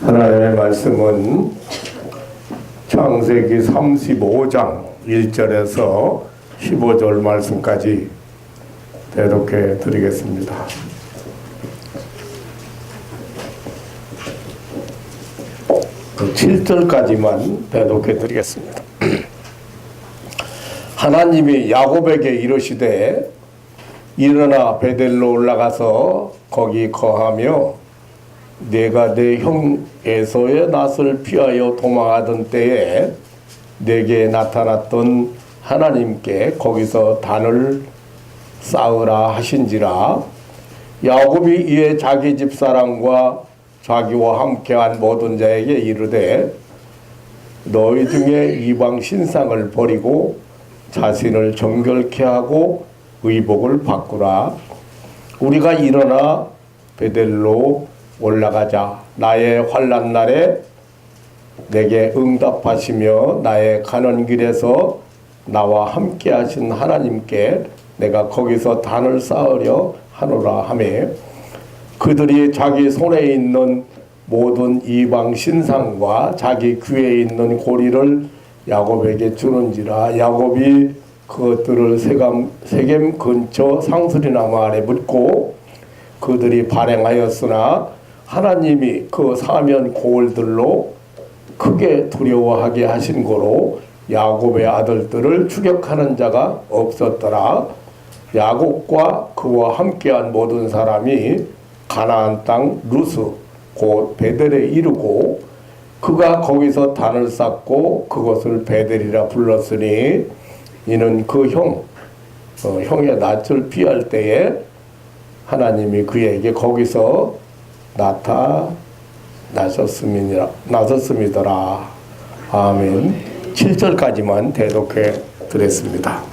하나님의 말씀은 창세기 35장 1절에서 15절 말씀까지 대독해 드리겠습니다. 그 7절까지만 대독해 드리겠습니다. 하나님이 야곱에게 이르시되 일어나 베델로 올라가서 거기 거하며 내가 내 형 에서의 낯을 피하여 도망하던 때에 내게 나타났던 하나님께 거기서 단을 쌓으라 하신지라. 야곱이 이에 자기 집사람과 자기와 함께한 모든 자에게 이르되 너희 중에 이방 신상을 버리고 자신을 정결케 하고 의복을 바꾸라. 우리가 일어나 베델로 올라가자. 나의 환난 날에 내게 응답하시며 나의 가는 길에서 나와 함께 하신 하나님께 내가 거기서 단을 쌓으려 하노라 하매 그들이 자기 손에 있는 모든 이방 신상과 자기 귀에 있는 고리를 야곱에게 주는지라. 야곱이 그것들을 세겜 근처 상수리나무 아래 묻고 그들이 발행하였으나 하나님이 그 사면 고을들로 크게 두려워하게 하신 거로 야곱의 아들들을 추격하는 자가 없었더라. 야곱과 그와 함께한 모든 사람이 가나안 땅 루스 곧 베델에 이르고 그가 거기서 단을 쌓고 그것을 베델이라 불렀으니 이는 그 형의 낯을 피할 때에 하나님이 그에게 거기서 나섰음이더라. 아멘. 7절까지만 대독해 드렸습니다.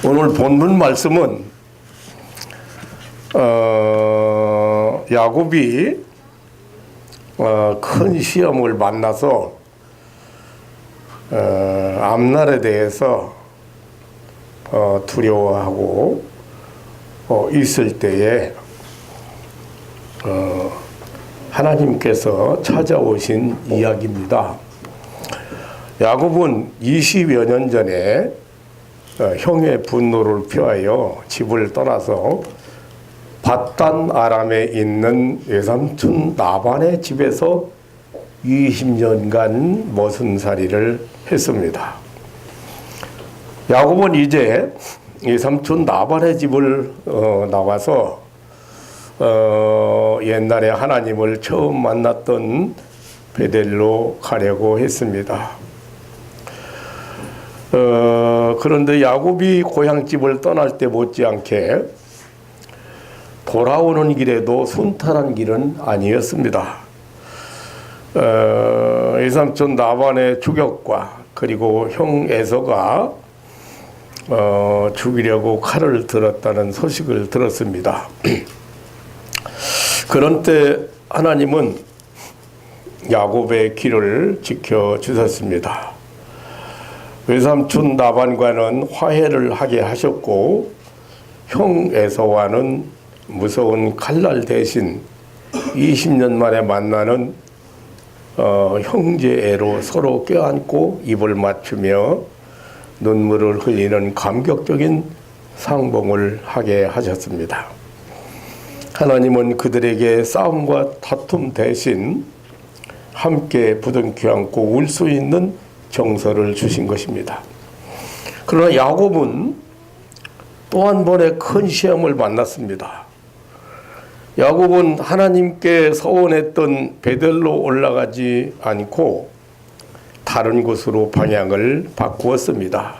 오늘 본문 말씀은 야곱이 큰 시험을 만나서 앞날에 대해서 두려워하고 있을 때에 하나님께서 찾아오신 이야기입니다. 야곱은 20여 년 전에 형의 분노를 피하여 집을 떠나서 밧단 아람에 있는 외삼촌 라반의 집에서 20년간 머슴살이를 했습니다. 야곱은 이제 외삼촌 라반의 집을 나와서 옛날에 하나님을 처음 만났던 베델로 가려고 했습니다. 그런데 야곱이 고향집을 떠날 때 못지않게 돌아오는 길에도 순탄한 길은 아니었습니다. 외삼촌 라반의 추격과 그리고 형 에서가 죽이려고 칼을 들었다는 소식을 들었습니다. 그런 때 하나님은 야곱의 길을 지켜주셨습니다. 외삼촌 라반과는 화해를 하게 하셨고 형 에서와는 무서운 칼날 대신 20년 만에 만나는 형제애로 서로 껴안고 입을 맞추며 눈물을 흘리는 감격적인 상봉을 하게 하셨습니다. 하나님은 그들에게 싸움과 다툼 대신 함께 부둥켜 안고 울 수 있는 정서를 주신 것입니다. 그러나 야곱은 또 한 번의 큰 시험을 만났습니다. 야곱은 하나님께 서원했던 베델로 올라가지 않고 다른 곳으로 방향을 바꾸었습니다.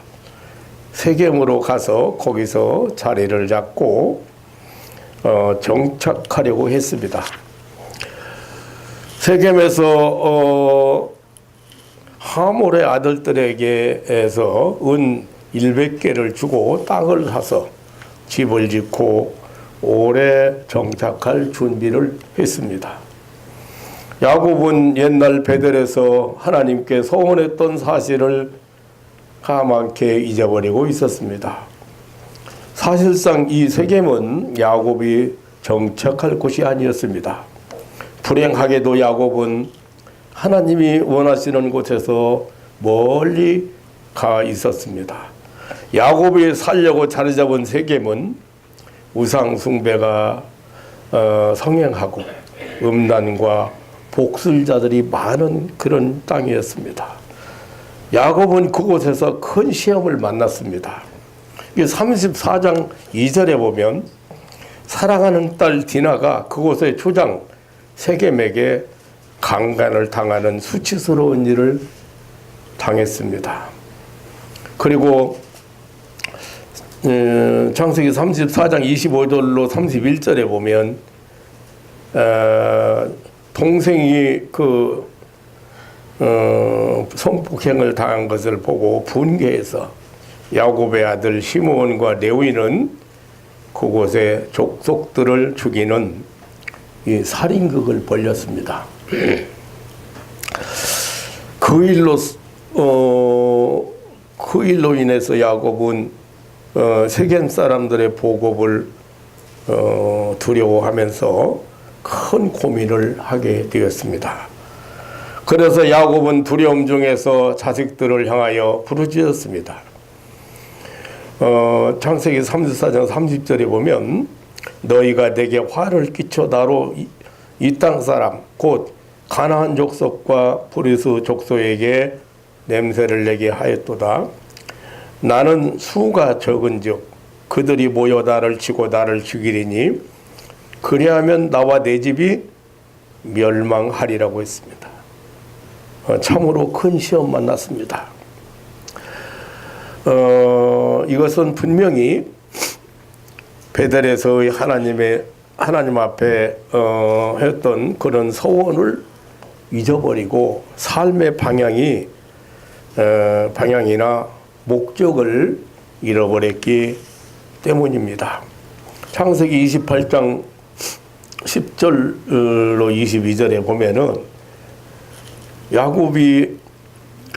세겜으로 가서 거기서 자리를 잡고 정착하려고 했습니다. 세겜에서 하몰의 아들들에게서 은 100개를 주고 땅을 사서 집을 짓고 오래 정착할 준비를 했습니다. 야곱은 옛날 베델에서 하나님께 소원했던 사실을 까맣게 잊어버리고 있었습니다. 사실상 이 세겜은 야곱이 정착할 곳이 아니었습니다. 불행하게도 야곱은 하나님이 원하시는 곳에서 멀리 가 있었습니다. 야곱이 살려고 자리 잡은 세겜은 우상 숭배가 성행하고 음란과 복술자들이 많은 그런 땅이었습니다. 야곱은 그곳에서 큰 시험을 만났습니다. 34장 2절에 보면 사랑하는 딸 디나가 그곳의 조장 세겜에게 강간을 당하는 수치스러운 일을 당했습니다. 그리고 창세기 34장 25절로 31절에 보면 동생이 성폭행을 당한 것을 보고 분개해서 야곱의 아들 시므온과 레위는 그곳에 족속들을 죽이는 이 살인극을 벌였습니다. 그 일로 인해서 야곱은 세겜 사람들의 보복을 두려워하면서 큰 고민을 하게 되었습니다. 그래서 야곱은 두려움 중에서 자식들을 향하여 부르짖었습니다. 창세기 34장 30절에 보면 너희가 내게 화를 끼쳐 나로 이 땅 사람 곧 가나안 족속과 브리스 족속에게 냄새를 내게 하였도다. 나는 수가 적은즉 그들이 모여 나를 치고 나를 죽이리니 그리하면 나와 내 집이 멸망하리라고 했습니다. 참으로 큰 시험 만났습니다. 이것은 분명히 베델에서의 하나님 앞에 했던 그런 서원을 잊어버리고 삶의 방향이나 목적을 잃어버렸기 때문입니다. 창세기 28장 10절로 22절에 보면은 야곱이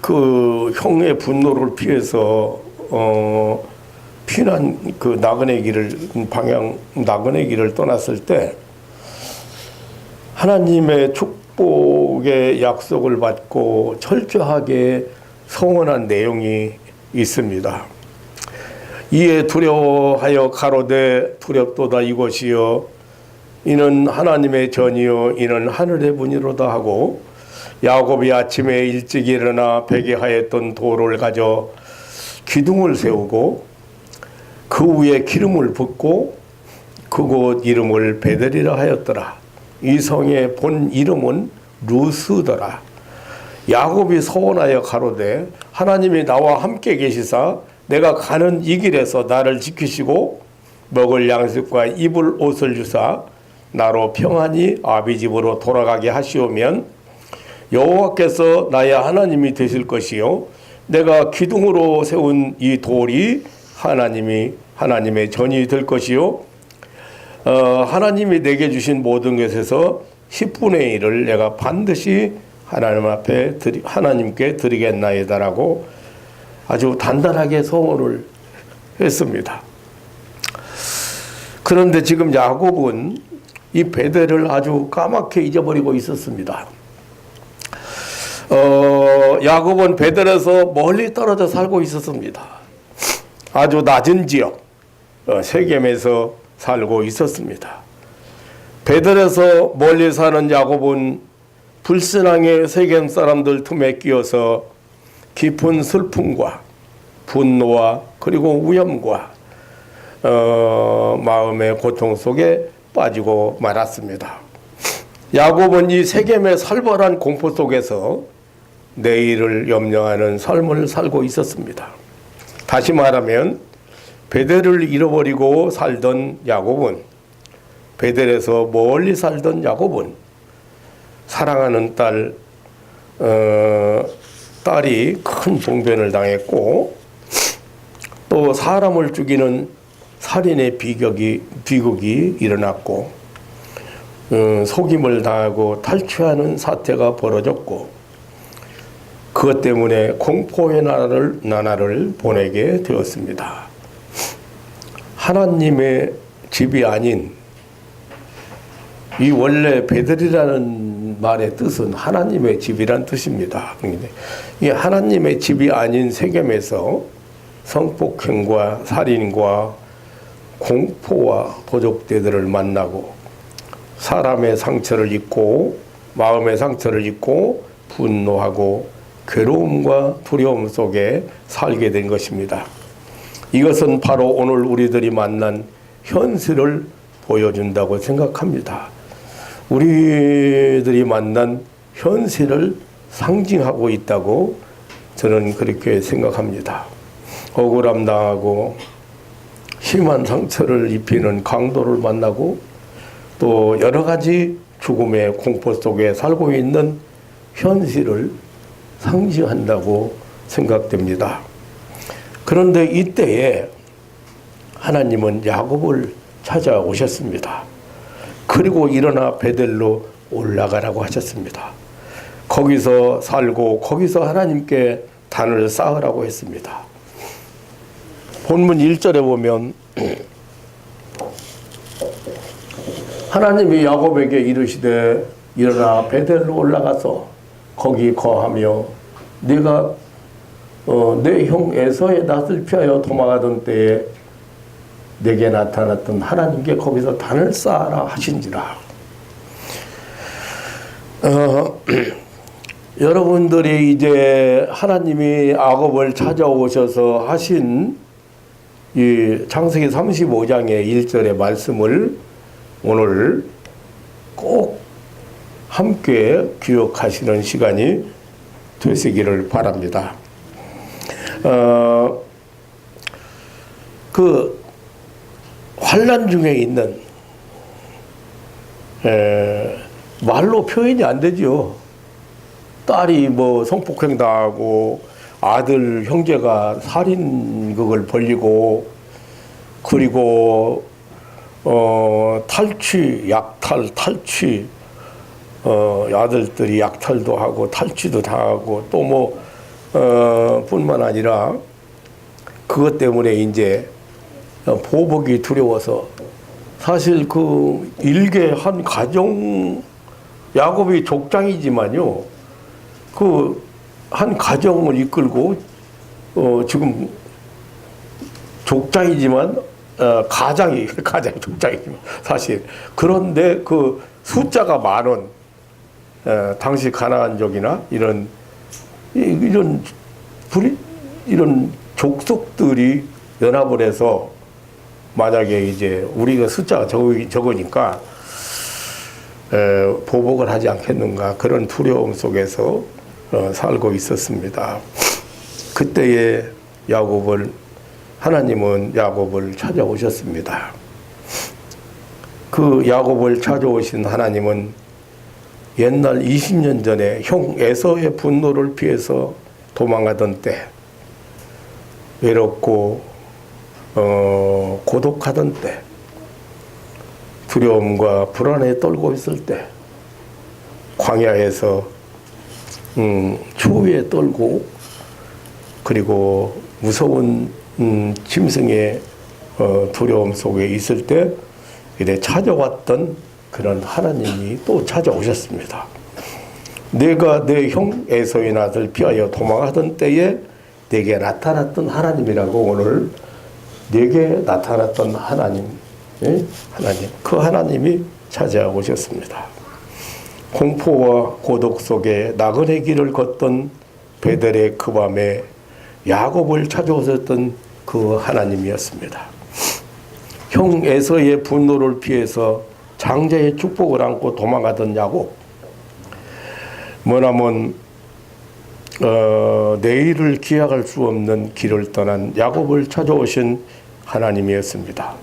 그 형의 분노를 피해서 피난 그 나그네 길을 떠났을 때 하나님의 축복의 약속을 받고 철저하게 성원한 내용이 있습니다. 이에 두려워하여 가로되 두렵도다 이곳이여 이는 하나님의 전이요 이는 하늘의 문이로다 하고 야곱이 아침에 일찍 일어나 베개하였던 돌을 가져 기둥을 세우고 그 위에 기름을 붓고 그곳 이름을 베델이라 하였더라. 이 성의 본 이름은 루스더라. 야곱이 서원하여 가로되 하나님이 나와 함께 계시사 내가 가는 이 길에서 나를 지키시고 먹을 양식과 입을 옷을 주사 나로 평안히 아비 집으로 돌아가게 하시오면 여호와께서 나의 하나님이 되실 것이요 내가 기둥으로 세운 이 돌이 하나님의 전이 될 것이요 하나님이 내게 주신 모든 것에서 10분의 1을 내가 반드시 하나님께 드리겠나이다라고 아주 단단하게 소원을 했습니다. 그런데 지금 야곱은 이 베델을 아주 까맣게 잊어버리고 있었습니다. 야곱은 베델에서 멀리 떨어져 살고 있었습니다. 아주 낮은 지역 세겜에서 살고 있었습니다. 베델에서 멀리 사는 야곱은 불신앙의 세겜 사람들 틈에 끼어서 깊은 슬픔과 분노와 그리고 위험과 마음의 고통 속에 빠지고 말았습니다. 야곱은 이 세겜의 살벌한 공포 속에서 내일을 염려하는 삶을 살고 있었습니다. 다시 말하면 베델을 잃어버리고 살던 야곱은 베델에서 멀리 살던 야곱은 사랑하는 딸이 큰 봉변을 당했고 또 사람을 죽이는 살인의 비극이 일어났고 속임을 당하고 탈취하는 사태가 벌어졌고 그것 때문에 공포의 나날을 보내게 되었습니다. 하나님의 집이 아닌, 이 원래 베들이라는 말의 뜻은 하나님의 집이란 뜻입니다. 이 하나님의 집이 아닌 세겜에서 성폭행과 살인과 공포와 도적대들을 만나고 사람의 상처를 입고 마음의 상처를 입고 분노하고 괴로움과 두려움 속에 살게 된 것입니다. 이것은 바로 오늘 우리들이 만난 현실을 보여준다고 생각합니다. 우리들이 만난 현실을 상징하고 있다고 저는 그렇게 생각합니다. 억울함 당하고 심한 상처를 입히는 강도를 만나고 또 여러 가지 죽음의 공포 속에 살고 있는 현실을 상징한다고 생각됩니다. 그런데 이때에 하나님은 야곱을 찾아오셨습니다. 그리고 일어나 베델로 올라가라고 하셨습니다. 거기서 살고 거기서 하나님께 단을 쌓으라고 했습니다. 본문 1절에 보면 하나님이 야곱에게 이르시되 일어나 베델로 올라가서 거기 거하며 네가 내 형 에서의 낯을 피하여 도망하던 때에 내게 나타났던 하나님께 거기서 단을 쌓아라 하신지라. 여러분들이 이제 하나님이 야곱을 찾아오셔서 하신 이 창세기 35장의 1절의 말씀을 오늘 꼭 함께 기억하시는 시간이 되시기를 바랍니다. 그 환난 중에 있는 말로 표현이 안 되죠. 딸이 뭐 성폭행 당하고 아들 형제가 살인극을 벌이고 그리고 탈취 아들들이 약탈도 하고 탈취도 당하고 또 뭐 뿐만 아니라 그것 때문에 이제 보복이 두려워서 사실 그 일개 한 가정 야곱이 족장이지만요 그 한 가정을 이끌고 지금 족장이지만 가장이 족장이지만 사실 그런데 그 숫자가 많은 당시 가나안족이나 이런 족속들이 연합을 해서 만약에 이제 우리가 숫자가 적으니까 보복을 하지 않겠는가 그런 두려움 속에서 살고 있었습니다. 그때에 하나님은 야곱을 찾아오셨습니다. 그 야곱을 찾아오신 하나님은 옛날 20년 전에 형 에서의 분노를 피해서 도망하던 때 외롭고 고독하던 때 두려움과 불안에 떨고 있을 때 광야에서 추위에 떨고 그리고 무서운 짐승의 두려움 속에 있을 때 이래 찾아왔던 그런 하나님이 또 찾아오셨습니다. 내가 내 형 에서의 낯을 피하여 도망하던 때에 내게 나타났던 하나님이라고 오늘 내게 나타났던 하나님, 그 하나님이 찾아오셨습니다. 공포와 고독 속에 나그네 길을 걷던 베델의 그 밤에 야곱을 찾아오셨던 그 하나님이었습니다. 형 에서의 분노를 피해서 장자의 축복을 안고 도망가던 야곱, 머나먼 내일을 기약할 수 없는 길을 떠난 야곱을 찾아오신 하나님이었습니다.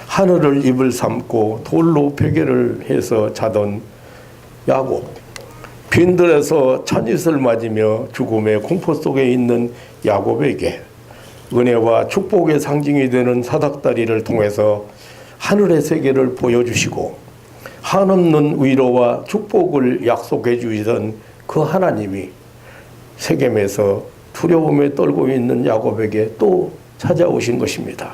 하늘을 입을 삼고 돌로 베개를 해서 자던 야곱, 빈들에서 찬잇을 맞으며 죽음의 공포 속에 있는 야곱에게 은혜와 축복의 상징이 되는 사닥다리를 통해서 하늘의 세계를 보여주시고 한없는 위로와 축복을 약속해 주시던 그 하나님이 세겜에서 두려움에 떨고 있는 야곱에게 또 찾아오신 것입니다.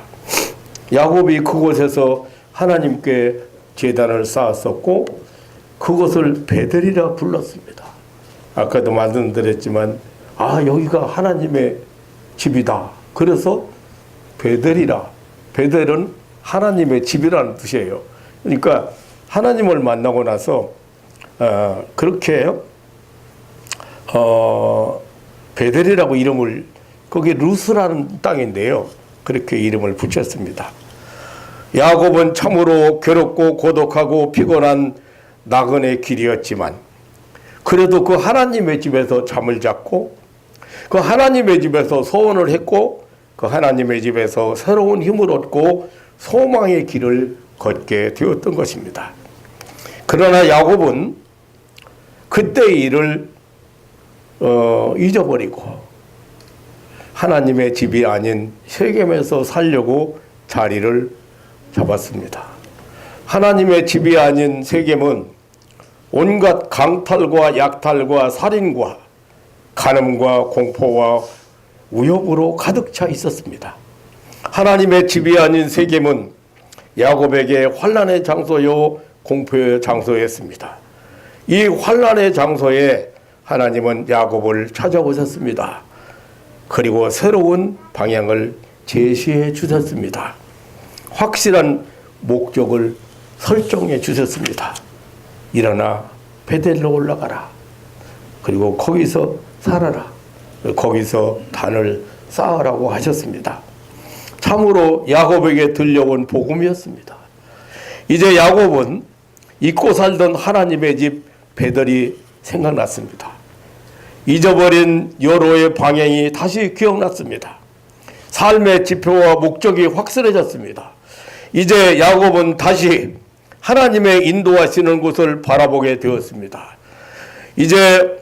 야곱이 그곳에서 하나님께 제단을 쌓았었고 그것을 베델이라 불렀습니다. 아까도 말씀드렸지만 여기가 하나님의 집이다. 그래서 베델이라. 베델은 하나님의 집이라는 뜻이에요. 그러니까 하나님을 만나고 나서 그렇게 베델이라고 이름을, 거기 루스라는 땅인데요, 그렇게 이름을 붙였습니다. 야곱은 참으로 괴롭고 고독하고 피곤한 나그네 길이었지만 그래도 그 하나님의 집에서 잠을 잤고 그 하나님의 집에서 소원을 했고 그 하나님의 집에서 새로운 힘을 얻고 소망의 길을 걷게 되었던 것입니다. 그러나 야곱은 그때의 일을 잊어버리고 하나님의 집이 아닌 세겜에서 살려고 자리를 잡았습니다. 하나님의 집이 아닌 세겜은 온갖 강탈과 약탈과 살인과 간음과 공포와 위협으로 가득 차 있었습니다. 하나님의 집이 아닌 세겜은 야곱에게 환난의 장소요 공포의 장소였습니다. 이 환난의 장소에 하나님은 야곱을 찾아오셨습니다. 그리고 새로운 방향을 제시해 주셨습니다. 확실한 목적을 설정해 주셨습니다. 일어나 베델로 올라가라. 그리고 거기서 살아라. 거기서 단을 쌓으라고 하셨습니다. 참으로 야곱에게 들려온 복음이었습니다. 이제 야곱은 잊고 살던 하나님의 집 베델이 생각났습니다. 잊어버린 여로의 방향이 다시 기억났습니다. 삶의 지표와 목적이 확실해졌습니다. 이제 야곱은 다시 하나님의 인도하시는 곳을 바라보게 되었습니다. 이제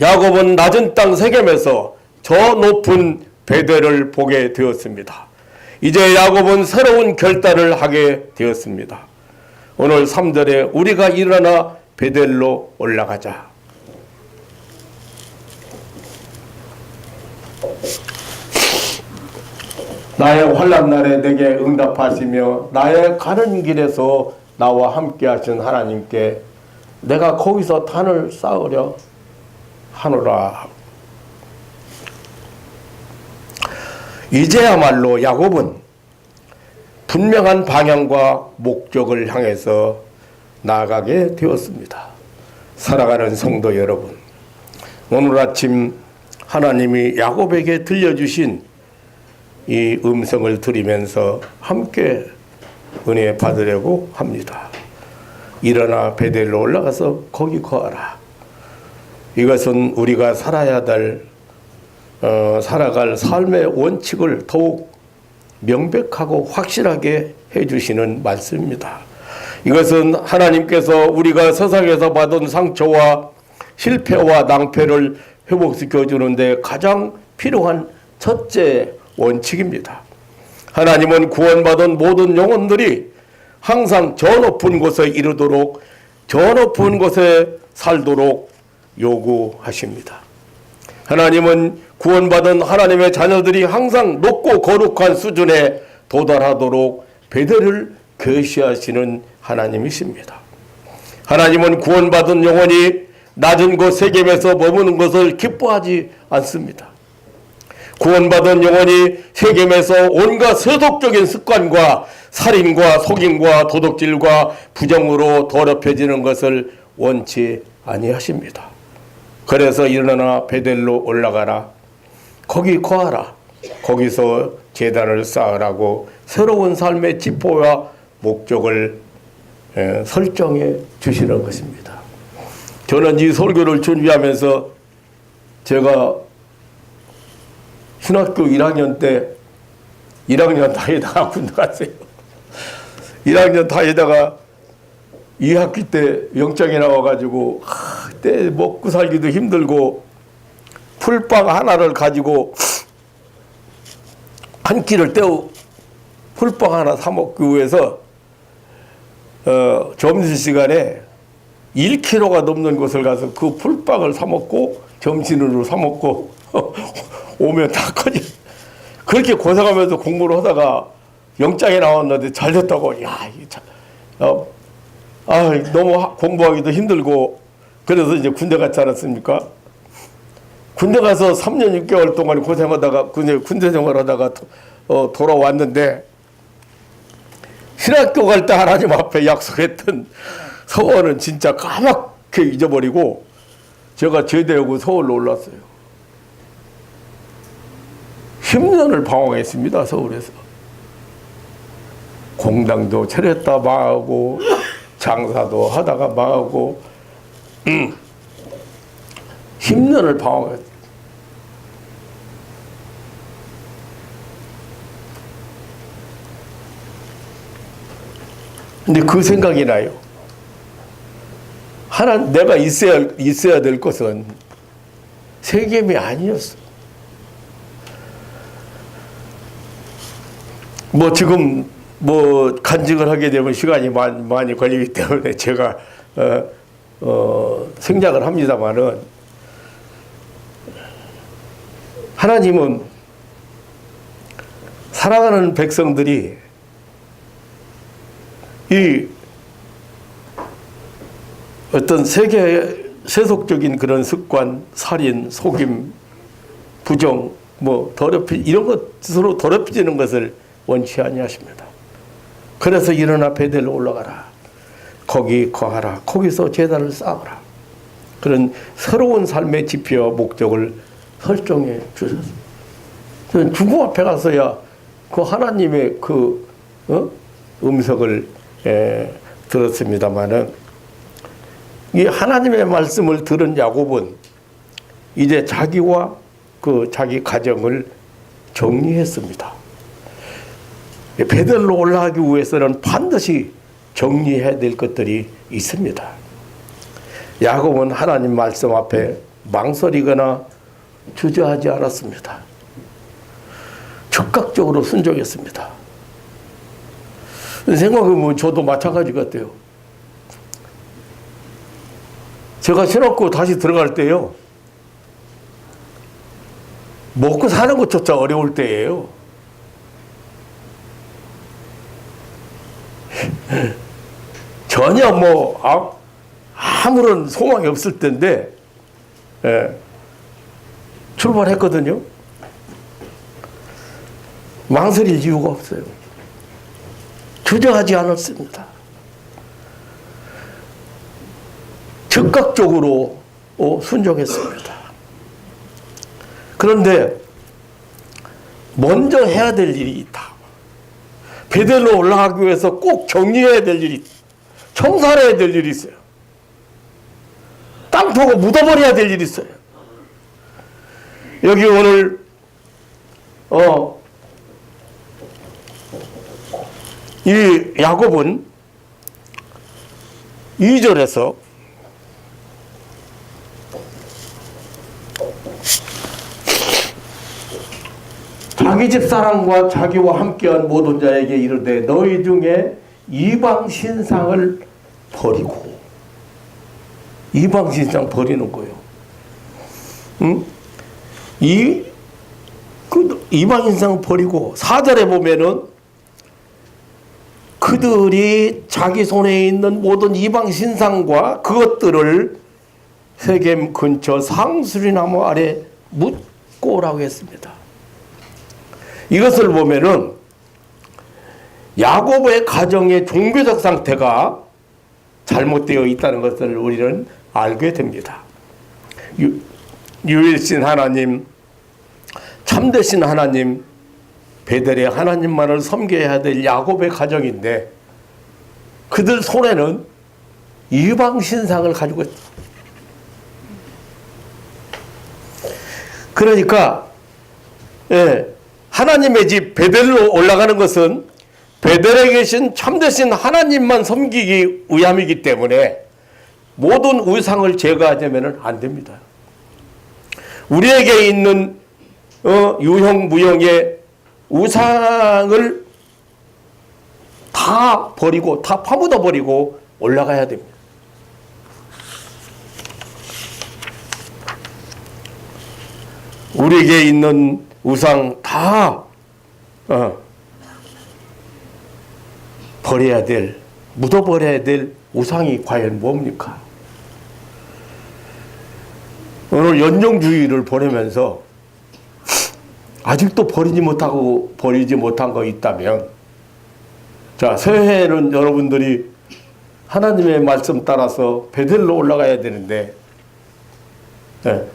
야곱은 낮은 땅 세겜에서 저 높은 베델을 보게 되었습니다. 이제 야곱은 새로운 결단을 하게 되었습니다. 오늘 3절에 우리가 일어나 베델로 올라가자. 나의 환난 날에 내게 응답하시며 나의 가는 길에서 나와 함께 하신 하나님께 내가 거기서 단을 쌓으려 하노라. 이제야말로 야곱은 분명한 방향과 목적을 향해서 나아가게 되었습니다. 살아가는 성도 여러분, 오늘 아침 하나님이 야곱에게 들려주신 이 음성을 들으면서 함께 은혜 받으려고 합니다. 일어나 베델로 올라가서 거기 거하라. 이것은 우리가 살아갈 삶의 원칙을 더욱 명백하고 확실하게 해주시는 말씀입니다. 이것은 하나님께서 우리가 세상에서 받은 상처와 실패와 낭패를 회복시켜 주는데 가장 필요한 첫째 원칙입니다. 하나님은 구원받은 모든 영혼들이 항상 저 높은 곳에 이르도록, 저 높은 곳에 살도록 요구하십니다. 하나님은 구원받은 하나님의 자녀들이 항상 높고 거룩한 수준에 도달하도록 베델을 계시하시는 하나님이십니다. 하나님은 구원받은 영혼이 낮은 곳 세겜에서 머무는 것을 기뻐하지 않습니다. 구원받은 영혼이 세겜에서 온갖 세속적인 습관과 살인과 속임과 도둑질과 부정으로 더럽혀지는 것을 원치 아니하십니다. 그래서 일어나 베델로 올라가라. 거기 거하라. 거기서 제단을 쌓으라고 새로운 삶의 지포와 목적을 설정해 주시는 것입니다. 저는 이 설교를 준비하면서 제가 신학교 1학년 때 1학년 다니다가 군대 갔어요. 1학년 다니다가 2학기 때 영장이 나와가지고 그때 먹고 살기도 힘들고 풀빵 하나를 가지고 한 끼를 때우 풀빵 하나 사 먹기 위해서 점심시간에 1kg가 넘는 곳을 가서 그 풀빵을 사 먹고 점심으로 사 먹고 오면 다 커지. 그렇게 고생하면서 공부를 하다가 영장에 나왔는데 잘 됐다고. 야, 이게 참, 너무 공부하기도 힘들고 그래서 이제 군대 갔지 않았습니까? 군대 가서 3년 6개월 동안 고생하다가 군대 생활하다가 돌아왔는데 신학교 갈 때 하나님 앞에 약속했던 서원은 진짜 까맣게 잊어버리고 제가 제대하고 서울로 올랐어요. 10년을 방황했습니다. 서울에서. 공당도 차렸다 망하고 장사도 하다가 망하고 10년을 방황했어요. 근데 그 생각이 나요. 내가 있어야 될 것은 세겜이 아니었어. 지금 간직을 하게 되면 시간이 많이 걸리기 때문에 제가 생략을 합니다만은 하나님은 사랑하는 백성들이 이 어떤 세속적인 그런 습관, 살인, 속임, 부정, 이런 것으로 더럽혀지는 것을 원치 아니하십니다. 그래서 일어나 베델로 올라가라. 거기 거하라. 거기서 제단을 쌓아라. 그런 새로운 삶의 지표와 목적을 설정해 주셨습니다. 저는 죽음 앞에 가서야 그 하나님의 음성을 들었습니다마는 이 하나님의 말씀을 들은 야곱은 이제 자기와 자기 가정을 정리했습니다. 베델로 올라가기 위해서는 반드시 정리해야 될 것들이 있습니다. 야곱은 하나님 말씀 앞에 망설이거나 주저하지 않았습니다. 적극적으로 순종했습니다. 생각해보면 저도 마찬가지 같아요. 제가 신학교 다시 들어갈 때요, 먹고 사는 것조차 어려울 때예요. 전혀 아무런 소망이 없을 때인데 출발했거든요. 망설일 이유가 없어요. 주저하지 않았습니다. 적극적으로 순종했습니다. 그런데 먼저 해야 될 일이 있다. 베델로 올라가기 위해서 꼭 정리해야 될 일이 있다. 청산해야 될 일이 있어요. 땅 파고 묻어버려야 될 일이 있어요. 여기 오늘 이 야곱은 2절에서 자기 집 사람과 자기와 함께한 모든 자에게 이르되 너희 중에 이방 신상을 버리고, 이방 신상 버리는 거예요. 이방 신상 버리고 4절에 보면은 그들이 자기 손에 있는 모든 이방 신상과 그것들을 세겜 근처 상수리나무 아래 묻고 오라고 했습니다. 이것을 보면은 야곱의 가정의 종교적 상태가 잘못되어 있다는 것을 우리는 알게 됩니다. 유일신 하나님, 참되신 하나님, 베델의 하나님만을 섬겨야 될 야곱의 가정인데 그들 손에는 이방 신상을 가지고 있다. 그러니까 하나님의 집 베델로 올라가는 것은 베델에 계신 참되신 하나님만 섬기기 위함이기 때문에 모든 우상을 제거하자면 안 됩니다. 우리에게 있는 유형 무형의 우상을 다 버리고 다 파묻어 버리고 올라가야 됩니다. 우리에게 있는 우상 다 버려야 될, 묻어버려야 될 우상이 과연 뭡니까? 오늘 연정주의를 보내면서 아직도 버리지 못한 거 있다면, 자, 새해에는 여러분들이 하나님의 말씀 따라서 베델로 올라가야 되는데,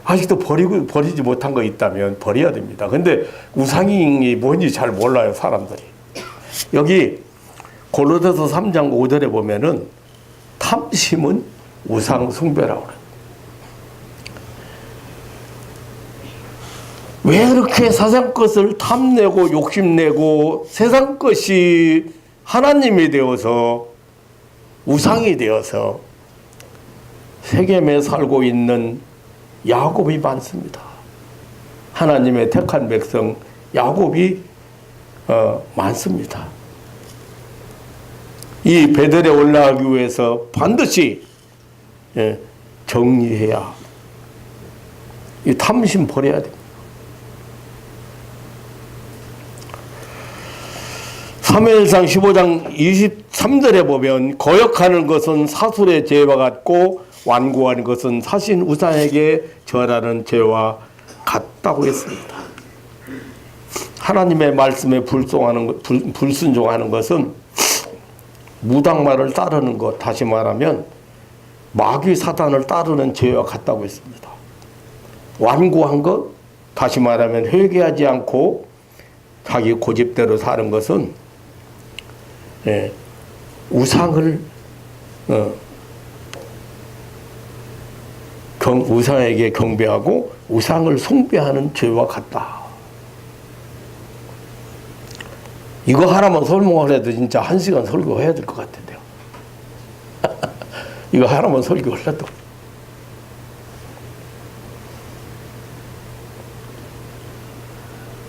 아직도 버리지 못한 거 있다면 버려야 됩니다. 근데 우상이 뭔지 잘 몰라요, 사람들이. 여기 고린도서 3장 5절에 보면은 탐심은 우상 숭배라고 그래요. 왜 그렇게 세상 것을 탐내고 욕심내고 세상 것이 하나님이 되어서 우상이 되어서 세겜에 살고 있는 야곱이 많습니다. 하나님의 택한 백성 야곱이 많습니다. 이 베델에 올라가기 위해서 반드시 정리해야, 이 탐심 버려야 됩니다. 사무엘상 15장 23절에 보면 거역하는 것은 사술의 죄와 같고 완고하는 것은 사신 우상에게 절하는 죄와 같다고 했습니다. 하나님의 말씀에 불순종하는 것은 무당말을 따르는 것, 다시 말하면 마귀 사단을 따르는 죄와 같다고 했습니다. 완고한 것, 다시 말하면 회개하지 않고 자기 고집대로 사는 것은 우상을 우상에게 경배하고 우상을 숭배하는 죄와 같다. 이거 하나만 설명을 해도 진짜 1시간 설교해야 될 것 같은데요. 이거 하나만 설교를 해도.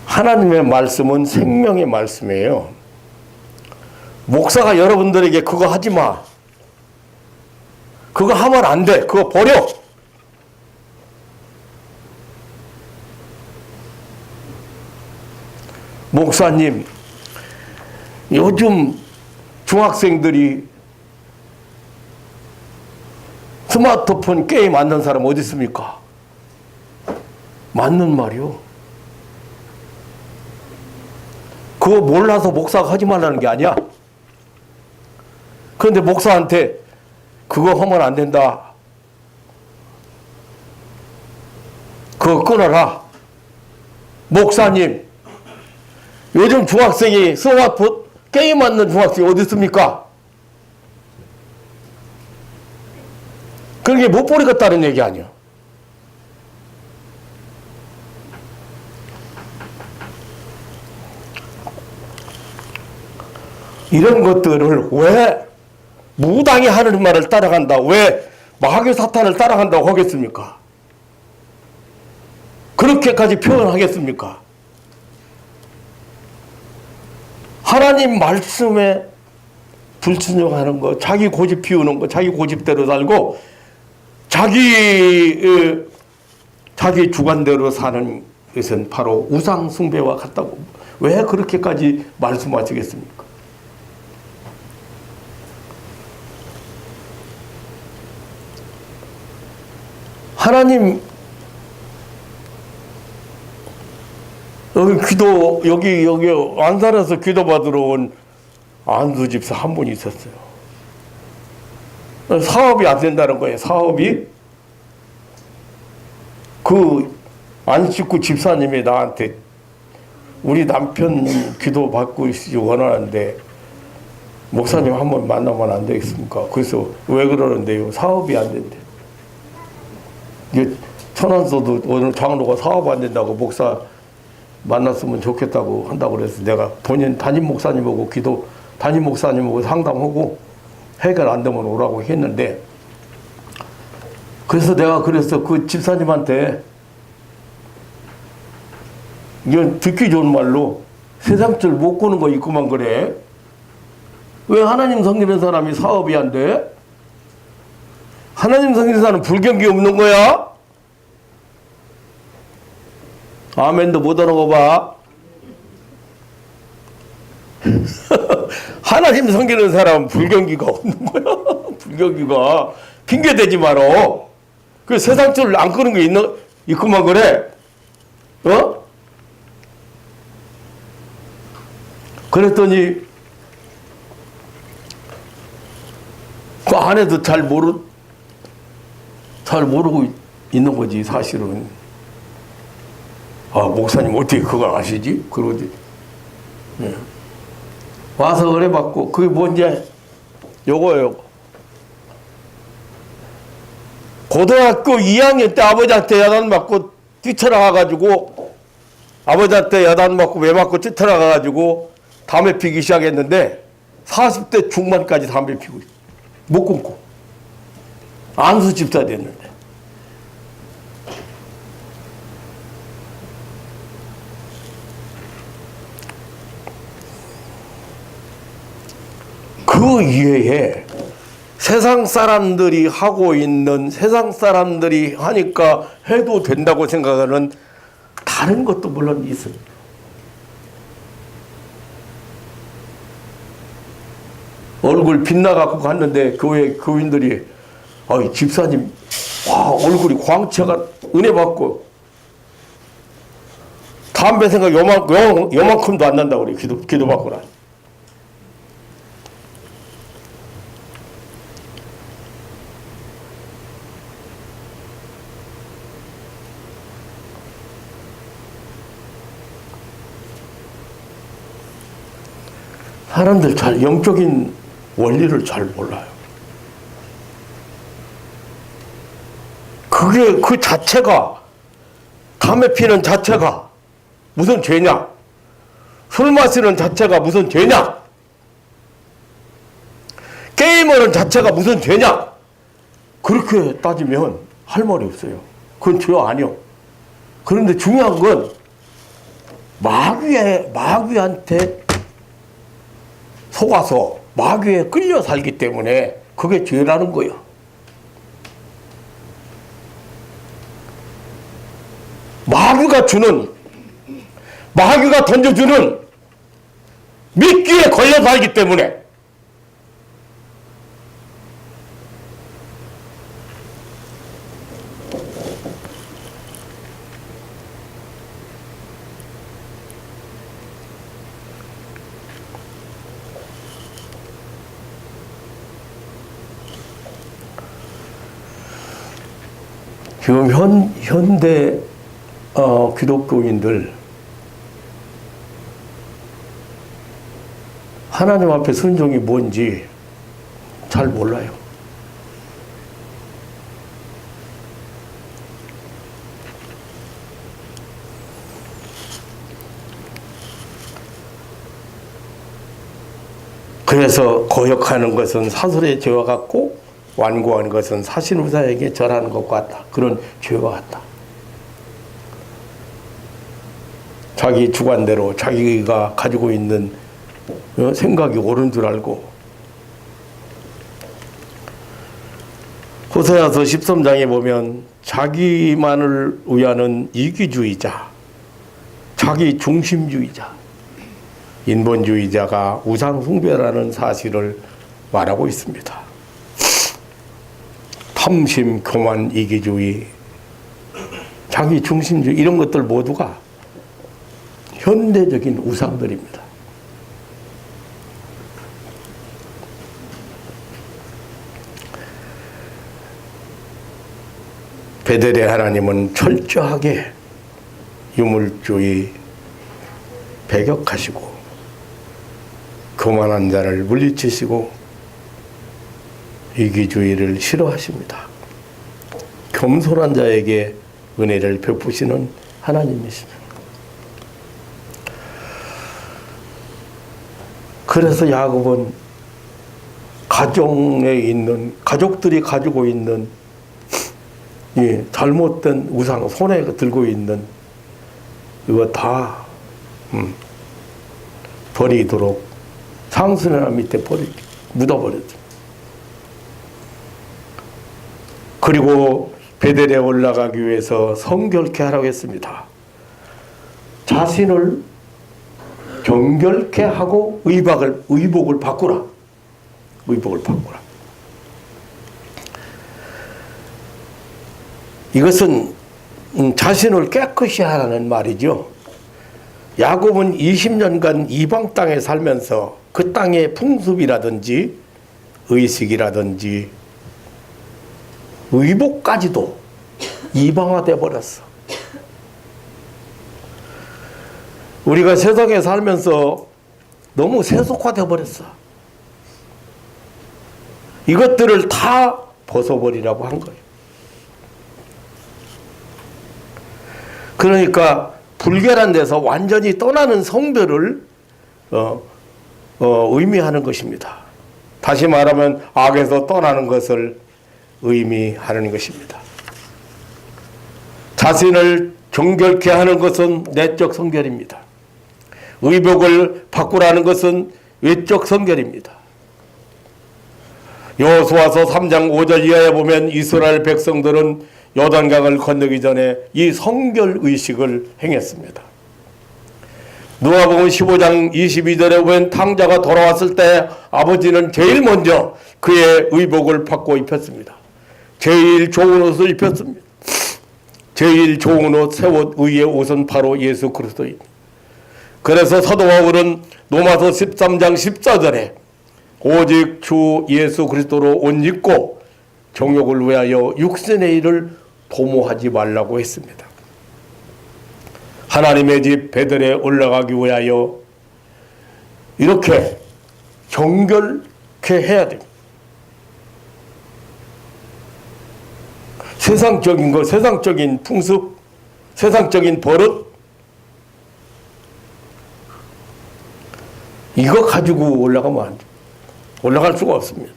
하나님의 말씀은 생명의 말씀이에요. 목사가 여러분들에게 그거 하지 마, 그거 하면 안 돼, 그거 버려, 목사님 요즘 중학생들이 스마트폰 게임 안 하는 사람 어디 있습니까? 맞는 말이요. 그거 몰라서 목사가 하지 말라는 게 아니야. 그런데 목사한테 그거 하면 안 된다, 그거 끊어라. 목사님, 요즘 중학생이 스마트폰 게임 하는 중학생이 어디 있습니까? 그게 못 버리겠다는 얘기 아니야. 이런 것들을 왜 무당이 하는 말을 따라간다, 왜 마귀 사탄을 따라간다고 하겠습니까? 그렇게까지 표현하겠습니까? 하나님 말씀에 불순종하는 거, 자기 고집 피우는 거, 자기 고집대로 살고 자기 주관대로 사는 것은 바로 우상 숭배와 같다고. 왜 그렇게까지 말씀하시겠습니까? 하나님, 여기 안산에서 기도 받으러 온 안수 집사 한 분이 있었어요. 사업이 안 된다는 거예요. 사업이. 그 안식구 집사님이 나한테 우리 남편 기도 받고 있으시 원하는데 목사님 한번 만나면 안 되겠습니까? 그래서 왜 그러는데요? 사업이 안 된대. 천안서도 오늘 장로가 사업 안 된다고 목사 만났으면 좋겠다고 한다고 그래서 내가 담임 목사님하고 담임 목사님하고 상담하고 해결 안 되면 오라고 했는데, 그래서 내가 그 집사님한테 이건 듣기 좋은 말로 세상줄 못 꾸는 거 있구만 그래. 왜 하나님 섬기는 사람이 사업이 안 돼? 하나님 섬기는 사람은 불경기 없는 거야? 아멘도 못 하는 거 봐. 하나님 섬기는 사람은 불경기가 없는 거야. 불경기가 핑계 대지 말어. 그 세상 줄 안 끄는 게 있구만 그래. 어? 그랬더니 그 아내도 잘 모르고 있는 거지 사실은. 아 목사님 어떻게 그걸 아시지? 그러지. 네. 와서 그래봤고 그게 뭔지 요거예요. 고등학교 2학년 때 아버지한테 야단 맞고 뛰쳐나가가지고 아버지한테 야단 맞고 왜 맞고 뛰쳐나가가지고 담배 피기 시작했는데 40대 중반까지 담배 피고 못 끊고 안수 집사 됐는데 그 이외에 세상 사람들이 하고 있는 세상 사람들이 하니까 해도 된다고 생각하는 다른 것도 물론 있습니다. 얼굴 빛나갖고 갔는데 교회 교인들이 집사님 와 얼굴이 광채가 은혜 받고 담배 생각 요만큼도 안 난다고 그래. 기도 받고 나. 사람들 잘 영적인 원리를 잘 몰라요. 그게 그 자체가 담배 피는 자체가 무슨 죄냐? 술 마시는 자체가 무슨 죄냐? 게임하는 자체가 무슨 죄냐? 그렇게 따지면 할 말이 없어요. 그건 죄 아니요. 그런데 중요한 건 마귀한테 속아서 마귀에 끌려 살기 때문에 그게 죄라는 거예요. 마귀가 던져주는 미끼에 걸려 살기 때문에 지금 현대 기독교인들 하나님 앞에 순종이 뭔지 잘 몰라요. 그래서 거역하는 것은 사설의 죄와 같고 완고한 것은 사신우사에게 절하는 것과 같다. 그런 죄와 같다. 자기 주관대로 자기가 가지고 있는 생각이 옳은 줄 알고 호세아서 13장에 보면 자기만을 위하는 이기주의자, 자기 중심주의자, 인본주의자가 우상 숭배라는 사실을 말하고 있습니다. 탐심, 교만, 이기주의, 자기 중심주의 이런 것들 모두가 현대적인 우상들입니다. 베델의 하나님은 철저하게 유물주의 배격하시고 교만한 자를 물리치시고 이기주의를 싫어하십니다. 겸손한 자에게 은혜를 베푸시는 하나님이십니다. 그래서 야곱은 가족들이 가지고 있는 이 잘못된 우상, 손에 들고 있는 이거 다 버리도록 상수나 밑에 묻어버렸죠. 그리고 베델에 올라가기 위해서 성결케 하라고 했습니다. 자신을 정결케 하고 의복을 바꾸라. 의복을 바꾸라. 이것은 자신을 깨끗이 하라는 말이죠. 야곱은 20년간 이방 땅에 살면서 그 땅의 풍습이라든지 의식이라든지 의복까지도 이방화돼 버렸어. 우리가 세상에 살면서 너무 세속화돼 버렸어. 이것들을 다 벗어버리라고 한 거예요. 그러니까 불결한 데서 완전히 떠나는 성별을 의미하는 것입니다. 다시 말하면 악에서 떠나는 것을 의미하는 것입니다. 자신을 정결케 하는 것은 내적 성결입니다. 의복을 바꾸라는 것은 외적 성결입니다. 여호수아서 3장 5절 이하에 보면 이스라엘 백성들은 요단강을 건너기 전에 이 성결 의식을 행했습니다. 누가복음 15장 22절에 보면 탕자가 돌아왔을 때 아버지는 제일 먼저 그의 의복을 바꿔 입혔습니다. 제일 좋은 옷을 입혔습니다. 제일 좋은 옷, 새 옷, 의의 옷은 바로 예수 그리스도입니다. 그래서 사도 바울은 로마서 13장 14절에 오직 주 예수 그리스도로 옷 입고 정욕을 위하여 육신의 일을 도모하지 말라고 했습니다. 하나님의 집 베들에 올라가기 위하여 이렇게 정결케 해야 됩니다. 세상적인 것, 세상적인 풍습, 세상적인 버릇 이거 가지고 올라가면 안 돼. 올라갈 수가 없습니다.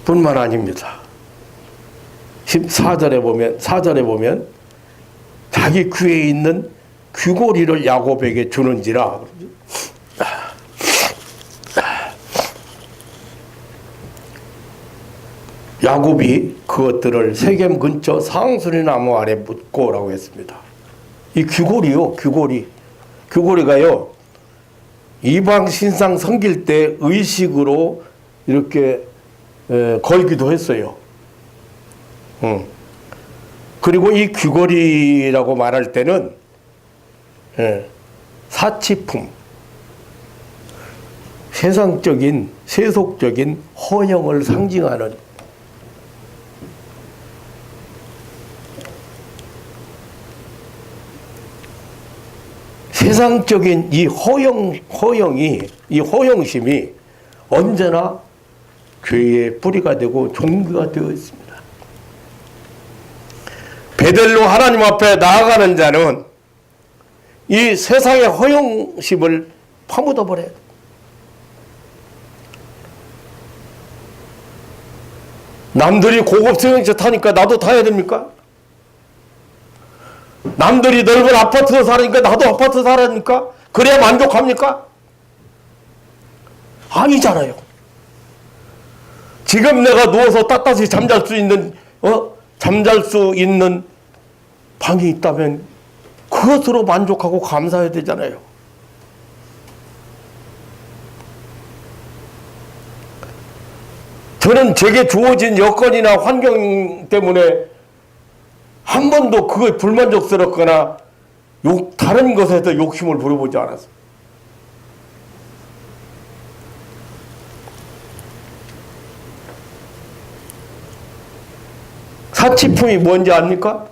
뿐만 아닙니다. 14절에 보면 자기 귀에 있는 귀고리를 야곱에게 주는지라. 야곱이 그것들을 세겜 근처 상수리 나무 아래 묻고라고 했습니다. 이 귀고리요, 귀고리가요, 이방 신상 섬길 때 의식으로 이렇게 걸기도 했어요. 그리고 이 귀걸이라고 말할 때는 사치품, 세상적인, 세속적인 허영을 상징하는 세상적인 이 허영심이 언제나 죄의 뿌리가 되고 종교가 되어 있습니다. 베델로 하나님 앞에 나아가는 자는 이 세상의 허영심을 파묻어 버려요. 남들이 고급 승용차 타니까 나도 타야 됩니까? 남들이 넓은 아파트에 사니까 나도 아파트 살아니까? 그래야 만족합니까? 아니잖아요. 지금 내가 누워서 빳빳이 잠잘 수 있는 방이 있다면 그것으로 만족하고 감사해야 되잖아요. 저는 제게 주어진 여건이나 환경 때문에 한 번도 그거에 불만족스럽거나 다른 것에서 욕심을 부려보지 않았어요. 사치품이 뭔지 압니까?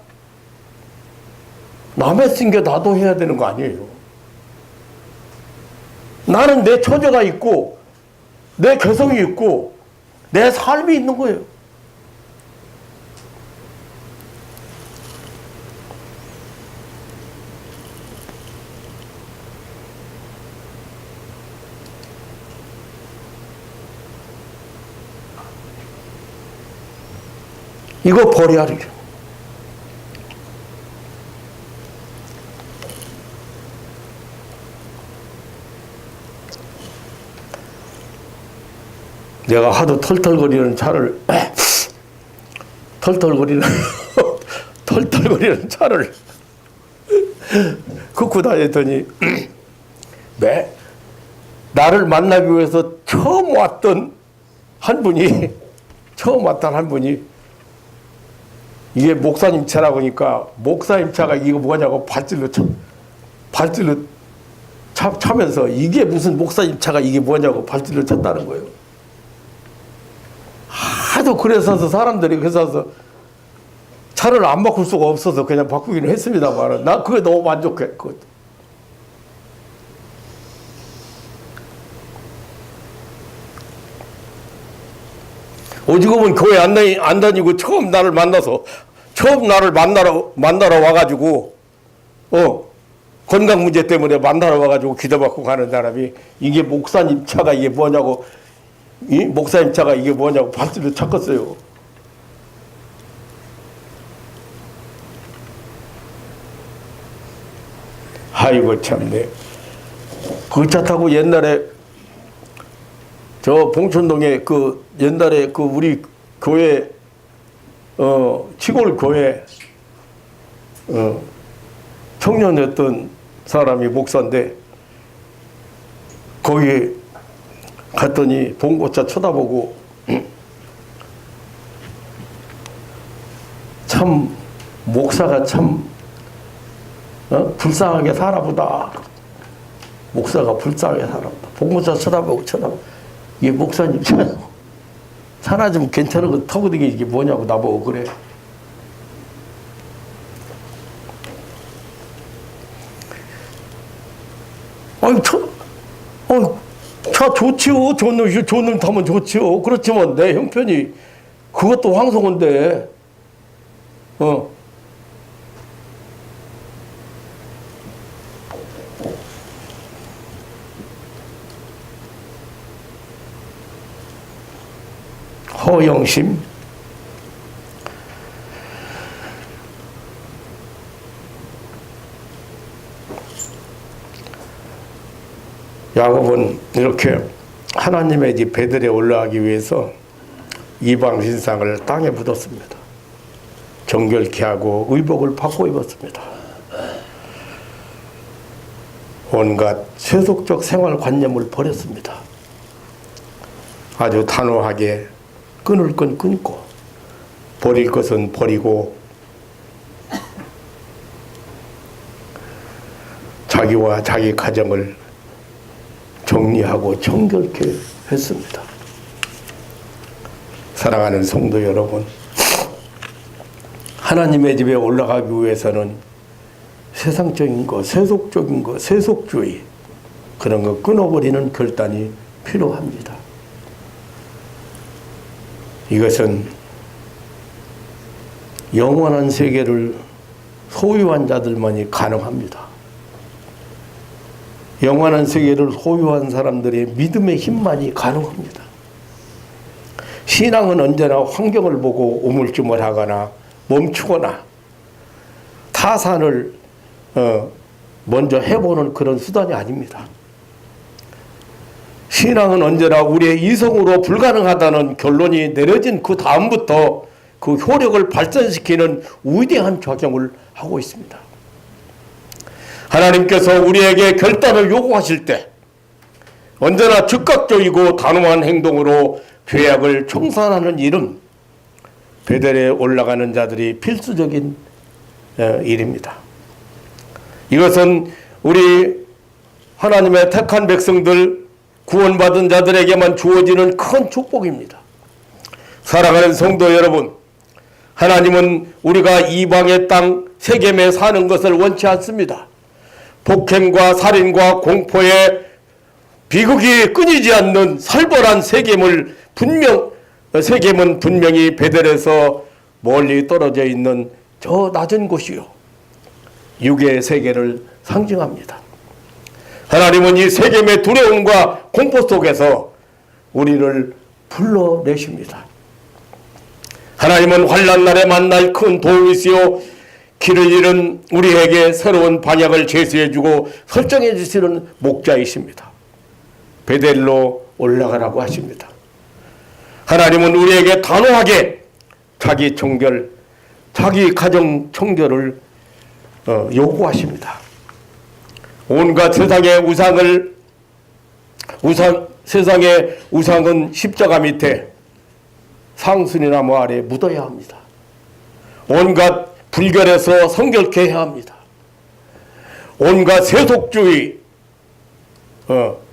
남의 쓴 게 나도 해야 되는 거 아니에요. 나는 내 처제가 있고 내 개성이 있고 내 삶이 있는 거예요. 이거 버려야 돼요. 내가 하도 털털거리는 차를 털털거리는 차를 긋고 다녔더니 매 나를 만나기 위해서 처음 왔던 한 분이 이게 목사님 차라고 하니까 목사님 차가 이거 뭐냐고 발질로 차면서 이게 무슨 목사님 차가 이게 뭐냐고 발질로 쳤다는 거예요. 하도 그래서 사람들이 그래서 차를 안 바꿀 수가 없어서 그냥 바꾸기는 했습니다만 나 그게 너무 만족했거든. 오직업은 교회 안 다니고 처음 나를 만나러 와가지고 건강 문제 때문에 만나러 와가지고 기도받고 가는 사람이 이게 목사님 차가 이게 뭐냐고 목사님 차가 이게 뭐냐고 발질로 찼겠어요. 아이고 참네. 그 차 타고 옛날에 저 봉천동에 그 옛날에 그 우리 교회 시골 교회 청년이었던 사람이 목사인데 거기 갔더니 봉고차 쳐다보고 참 목사가 참 불쌍하게 살아보다. 목사가 불쌍하게 살아보다. 봉고차 쳐다보고 이게 목사님 차나 좀 괜찮은 거 타고 다니기 이게 뭐냐고 나보고 그래. 차 좋지요. 좋은 놈 타면 좋지요. 그렇지만 내 형편이 그것도 황송한데 허영심 야곱은 이렇게 하나님의 집 베들에 올라가기 위해서 이방 신상을 땅에 묻었습니다. 정결케 하고 의복을 바꿔 입었습니다. 온갖 세속적 생활관념을 버렸습니다. 아주 단호하게 끊을 건 끊고 버릴 것은 버리고 자기와 자기 가정을 정리하고 정결케 했습니다. 사랑하는 성도 여러분, 하나님의 집에 올라가기 위해서는 세상적인 거, 세속적인 거, 세속주의 그런 거 끊어버리는 결단이 필요합니다. 이것은 영원한 세계를 소유한 자들만이 가능합니다. 영원한 세계를 소유한 사람들의 믿음의 힘만이 가능합니다. 신앙은 언제나 환경을 보고 우물쭈물하거나 멈추거나 타산을 먼저 해보는 그런 수단이 아닙니다. 신앙은 언제나 우리의 이성으로 불가능하다는 결론이 내려진 그 다음부터 그 효력을 발전시키는 위대한 작용을 하고 있습니다. 하나님께서 우리에게 결단을 요구하실 때 언제나 즉각적이고 단호한 행동으로 죄악을 청산하는 일은 베델에 올라가는 자들이 필수적인 일입니다. 이것은 우리 하나님의 택한 백성들 구원받은 자들에게만 주어지는 큰 축복입니다. 사랑하는 성도 여러분, 하나님은 우리가 이방의 땅 세겜에 사는 것을 원치 않습니다. 폭행과 살인과 공포에 비극이 끊이지 않는 살벌한 세겜은 분명히 베델에서 멀리 떨어져 있는 저 낮은 곳이요, 육의 세계를 상징합니다. 하나님은 이 세겜의 두려움과 공포 속에서 우리를 불러내십니다. 하나님은 환난 날에 만날 큰 도움이시요 길을 잃은 우리에게 새로운 방향을 제시해주고 설정해 주시는 목자이십니다. 베델로 올라가라고 하십니다. 하나님은 우리에게 단호하게 자기 청결, 자기 가정 청결을 요구하십니다. 온갖 세상의 우상은 십자가 밑에 상순이나무 아래 묻어야 합니다. 온갖 불결에서 성결케 해야 합니다. 온갖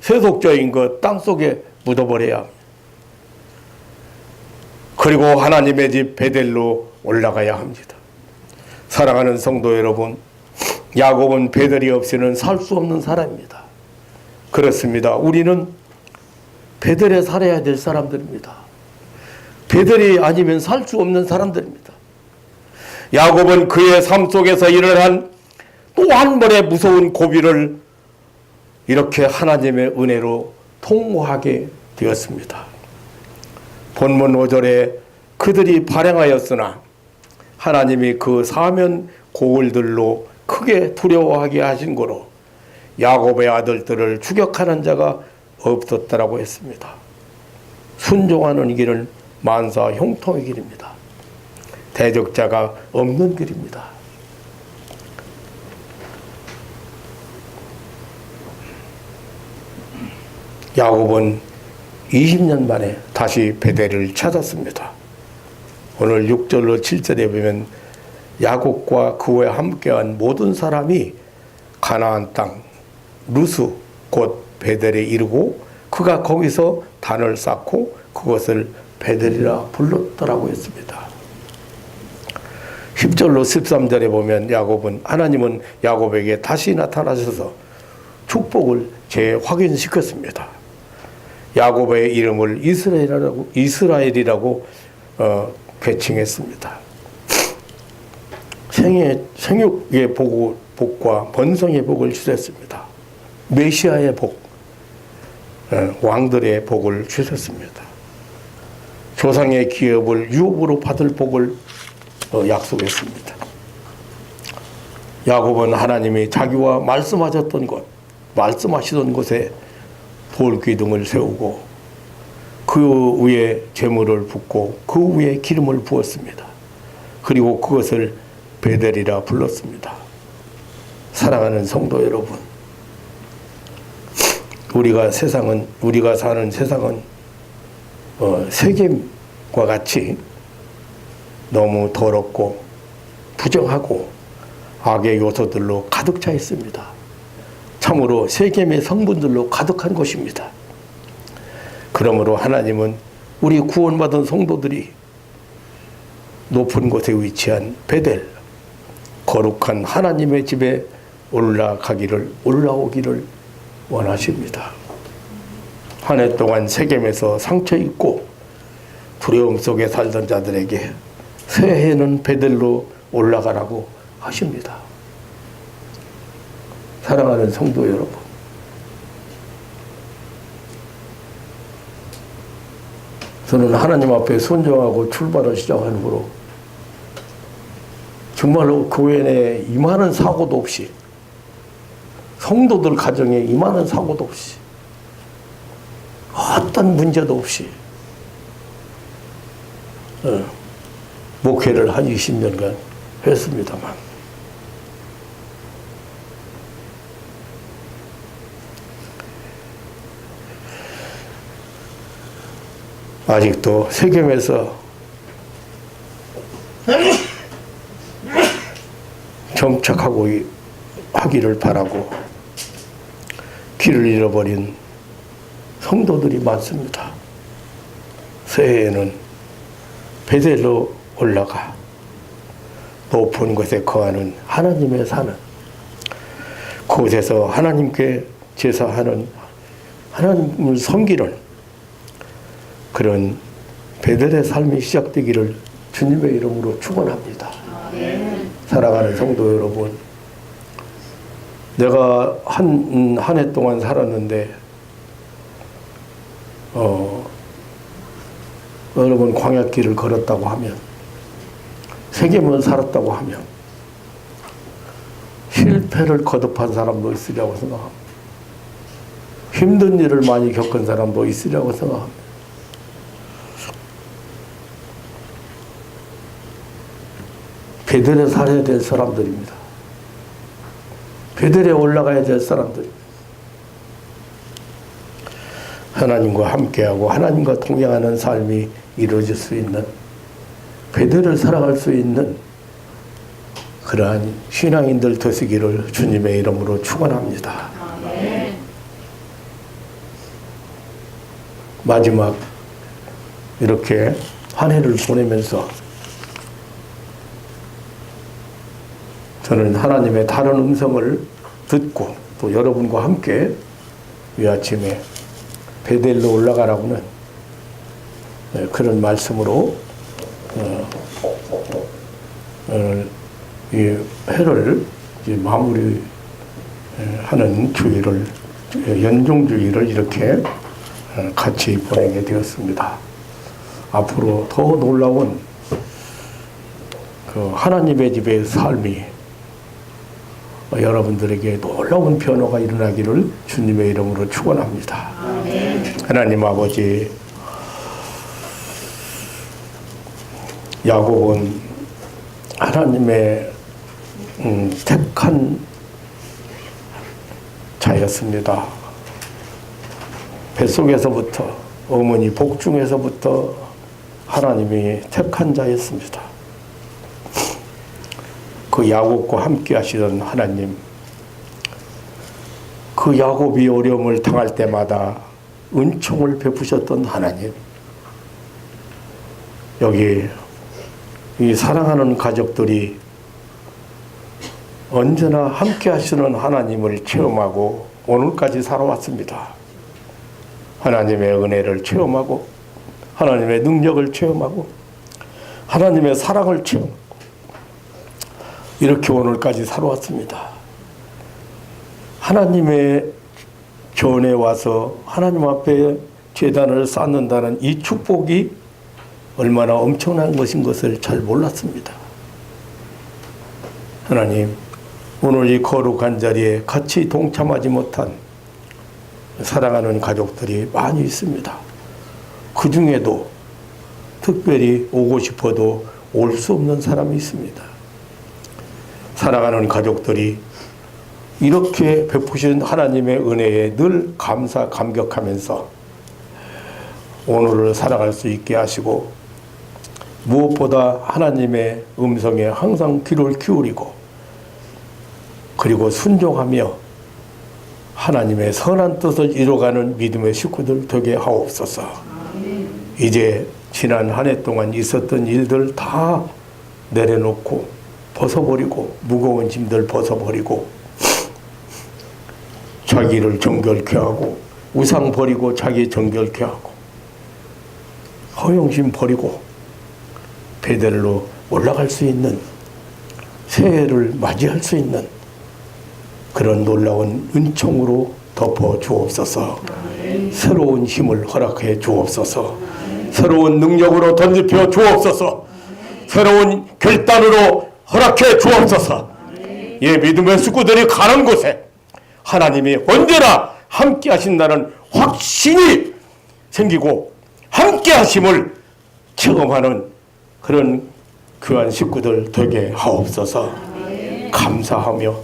세속적인 것 땅속에 묻어버려야 합니다. 그리고 하나님의 집 베델로 올라가야 합니다. 사랑하는 성도 여러분, 야곱은 베델이 없이는 살 수 없는 사람입니다. 그렇습니다. 우리는 베델에 살아야 될 사람들입니다. 베델이 아니면 살 수 없는 사람들입니다. 야곱은 그의 삶 속에서 일어난 또 한 번의 무서운 고비를 이렇게 하나님의 은혜로 통과하게 되었습니다. 본문 5절에 그들이 발행하였으나 하나님이 그 사면 고을들로 크게 두려워하게 하신 거로 야곱의 아들들을 추격하는 자가 없었다라고 했습니다. 순종하는 길은 만사 형통의 길입니다. 대적자가 없는 길입니다. 야곱은 20년 만에 다시 베델을 찾았습니다. 오늘 6절로 7절에 보면 야곱과 그와 함께한 모든 사람이 가나안 땅 루스 곧 베델에 이르고 그가 거기서 단을 쌓고 그것을 베델이라 불렀더라고 했습니다. 10절로 13절에 보면 하나님은 야곱에게 다시 나타나셔서 축복을 재확인시켰습니다. 야곱의 이름을 이스라엘이라고 개칭했습니다. 생육의 복과 번성의 복을 주셨습니다. 메시아의 복, 왕들의 복을 주셨습니다. 조상의 기업을 유업으로 받을 복을 약속했습니다. 야곱은 하나님이 자기와 말씀하시던 곳에 돌기둥을 세우고 그 위에 재물을 붓고 그 위에 기름을 부었습니다. 그리고 그것을 베델이라 불렀습니다. 사랑하는 성도 여러분, 우리가 사는 세상은 세겜과 같이 너무 더럽고 부정하고 악의 요소들로 가득 차 있습니다. 참으로 세겜의 성분들로 가득한 곳입니다. 그러므로 하나님은 우리 구원받은 성도들이 높은 곳에 위치한 베델, 거룩한 하나님의 집에 올라오기를 원하십니다. 한 해 동안 세겜에서 상처 입고 두려움 속에 살던 자들에게 새해는 베델로 올라가라고 하십니다. 사랑하는 성도 여러분, 저는 하나님 앞에 순종하고 출발을 시작한 후로 정말로 교회 내에 임하는 사고도 없이, 성도들 가정에 임하는 사고도 없이, 어떤 문제도 없이 목회를 한 20년간 했습니다만 아직도 세겜에서 정착하고 하기를 바라고 길을 잃어버린 성도들이 많습니다. 새해에는 베델로 올라가 높은 곳에 거하는 하나님의 사는 그곳에서 하나님께 제사하는, 하나님을 섬기는 그런 베델의 삶이 시작되기를 주님의 이름으로 축원합니다. 사랑하는 성도 여러분, 내가 한 해 동안 살았는데 여러분 광야길을 걸었다고 하면, 세겜을 살았다고 하면 실패를 거듭한 사람도 있으리라고 생각합니다. 힘든 일을 많이 겪은 사람도 있으리라고 생각합니다. 베델에 살아야 될 사람들입니다. 베델에 올라가야 될 사람들, 하나님과 함께하고 하나님과 동행하는 삶이 이루어질 수 있는, 베델을 살아갈 수 있는 그러한 신앙인들 되시기를 주님의 이름으로 축원합니다. 마지막 이렇게 한 해를 보내면서 저는 하나님의 다른 음성을 듣고 또 여러분과 함께 이 아침에 베델로 올라가라고는 그런 말씀으로 이 해를 마무리하는 주일을, 연중주일을 이렇게 같이 보내게 되었습니다. 앞으로 더 놀라운 그 하나님의 집의 삶이 여러분들에게 놀라운 변화가 일어나기를 주님의 이름으로 축원합니다. 하나님 아버지, 야곱은 하나님의 택한 자였습니다. 뱃속에서부터, 어머니 복중에서부터 하나님이 택한 자였습니다. 그 야곱과 함께 하시던 하나님, 그 야곱이 어려움을 당할 때마다 은총을 베푸셨던 하나님, 여기 이 사랑하는 가족들이 언제나 함께 하시는 하나님을 체험하고 오늘까지 살아왔습니다. 하나님의 은혜를 체험하고 하나님의 능력을 체험하고 하나님의 사랑을 체험하고 이렇게 오늘까지 살아왔습니다. 하나님의 전에 와서 하나님 앞에 제단을 쌓는다는 이 축복이 얼마나 엄청난 것인 것을 잘 몰랐습니다. 하나님, 오늘 이 거룩한 자리에 같이 동참하지 못한 사랑하는 가족들이 많이 있습니다. 그 중에도 특별히 오고 싶어도 올 수 없는 사람이 있습니다. 사랑하는 가족들이 이렇게 베푸신 하나님의 은혜에 늘 감사 감격하면서 오늘을 살아갈 수 있게 하시고, 무엇보다 하나님의 음성에 항상 귀를 기울이고 그리고 순종하며 하나님의 선한 뜻을 이뤄가는 믿음의 식구들 되게 하옵소서. 이제 지난 한 해 동안 있었던 일들 다 내려놓고 벗어버리고 무거운 짐들 벗어버리고 자기를 정결케 하고 우상 버리고 자기 정결케 하고 허영심 버리고 베델로 올라갈 수 있는, 새해를 맞이할 수 있는 그런 놀라운 은총으로 덮어 주옵소서. 새로운 힘을 허락해 주옵소서. 새로운 능력으로 던집혀 주옵소서. 새로운 결단으로 허락해 주옵소서. 예, 믿음의 식구들이 가는 곳에 하나님이 언제나 함께 하신다는 확신이 생기고 함께 하심을 체험하는 그런 귀한 식구들 되게 하옵소서. 감사하며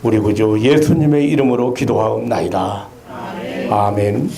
우리 구주 예수님의 이름으로 기도하옵나이다. 아멘.